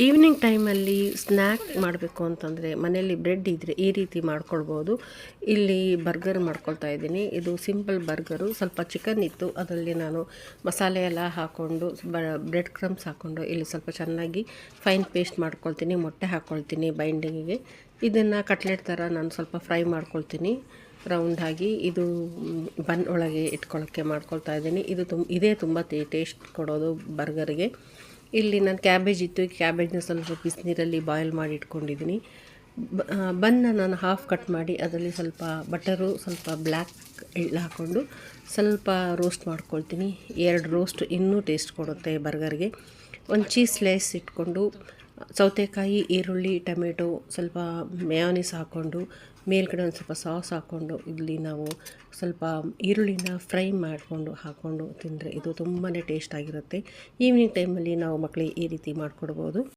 Evening ಟೈಮಲ್ಲಿ snack ಮಾಡಬೇಕು ಅಂತಂದರೆ ಮನೆಯಲ್ಲಿ ಬ್ರೆಡ್ ಇದ್ದರೆ ಈ ರೀತಿ ಮಾಡ್ಕೊಳ್ಬೋದು. ಇಲ್ಲಿ ಬರ್ಗರ್ ಮಾಡ್ಕೊಳ್ತಾ ಇದ್ದೀನಿ. ಇದು ಸಿಂಪಲ್ ಬರ್ಗರು. ಸ್ವಲ್ಪ ಚಿಕನ್ ಇತ್ತು, ಅದರಲ್ಲಿ ನಾನು ಮಸಾಲೆ ಎಲ್ಲ ಹಾಕ್ಕೊಂಡು ಬ್ರೆಡ್ ಕ್ರಮ್ಸ್ ಹಾಕ್ಕೊಂಡು ಇಲ್ಲಿ ಸ್ವಲ್ಪ ಚೆನ್ನಾಗಿ ಫೈನ್ ಪೇಸ್ಟ್ ಮಾಡ್ಕೊಳ್ತೀನಿ. ಮೊಟ್ಟೆ ಹಾಕ್ಕೊಳ್ತೀನಿ ಬೈಂಡಿಂಗಿಗೆ. ಇದನ್ನು ಕಟ್ಲೆಟ್ ಥರ ನಾನು ಸ್ವಲ್ಪ ಫ್ರೈ ಮಾಡ್ಕೊಳ್ತೀನಿ ರೌಂಡಾಗಿ. ಇದು ಬನ್ ಒಳಗೆ ಇಟ್ಕೊಳ್ಳೋಕ್ಕೆ ಮಾಡ್ಕೊಳ್ತಾ ಇದ್ದೀನಿ. ಇದೇ ತುಂಬ ಟೇಸ್ಟ್ ಕೊಡೋದು ಬರ್ಗರ್ಗೆ. ಇಲ್ಲಿ ನಾನು ಕ್ಯಾಬೇಜ್ ಇತ್ತು, ಕ್ಯಾಬೇಜ್ನ ಸ್ವಲ್ಪ ಬಿಸಿನೀರಲ್ಲಿ ಬಾಯ್ಲ್ ಮಾಡಿ ಇಟ್ಕೊಂಡಿದ್ದೀನಿ. ಬನ್ನ ನಾನು ಹಾಫ್ ಕಟ್ ಮಾಡಿ ಅದರಲ್ಲಿ ಸ್ವಲ್ಪ ಬಟರು, ಸ್ವಲ್ಪ ಬ್ಲ್ಯಾಕ್ ಎಳ್ಳು ಹಾಕ್ಕೊಂಡು ಸ್ವಲ್ಪ ರೋಸ್ಟ್ ಮಾಡ್ಕೊಳ್ತೀನಿ. 2 ರೋಸ್ಟ್ ಇನ್ನೂ ಟೇಸ್ಟ್ ಕೊಡುತ್ತೆ ಬರ್ಗರ್ಗೆ. ಒಂದು ಚೀಸ್ ಸ್ಲೈಸ್ ಇಟ್ಕೊಂಡು ಸೌತೆಕಾಯಿ, ಈರುಳ್ಳಿ, ಟೊಮೆಟೊ, ಸ್ವಲ್ಪ ಮೇಯೋನೀಸ್ ಹಾಕ್ಕೊಂಡು ಮೇಲ್ಗಡೆ ಒಂದು ಸ್ವಲ್ಪ ಸಾಸ್ ಹಾಕ್ಕೊಂಡು ಇಲ್ಲಿ ನಾವು ಸ್ವಲ್ಪ ಈರುಳ್ಳಿನ ಫ್ರೈ ಹಾಕ್ಕೊಂಡು ತಿಂದರೆ ಇದು ತುಂಬಾ ಟೇಸ್ಟ್ ಆಗಿರುತ್ತೆ. ಈವ್ನಿಂಗ್ ಟೈಮಲ್ಲಿ ನಾವು ಮಕ್ಕಳಿಗೆ ಈ ರೀತಿ ಮಾಡಿಕೊಡ್ಬೋದು.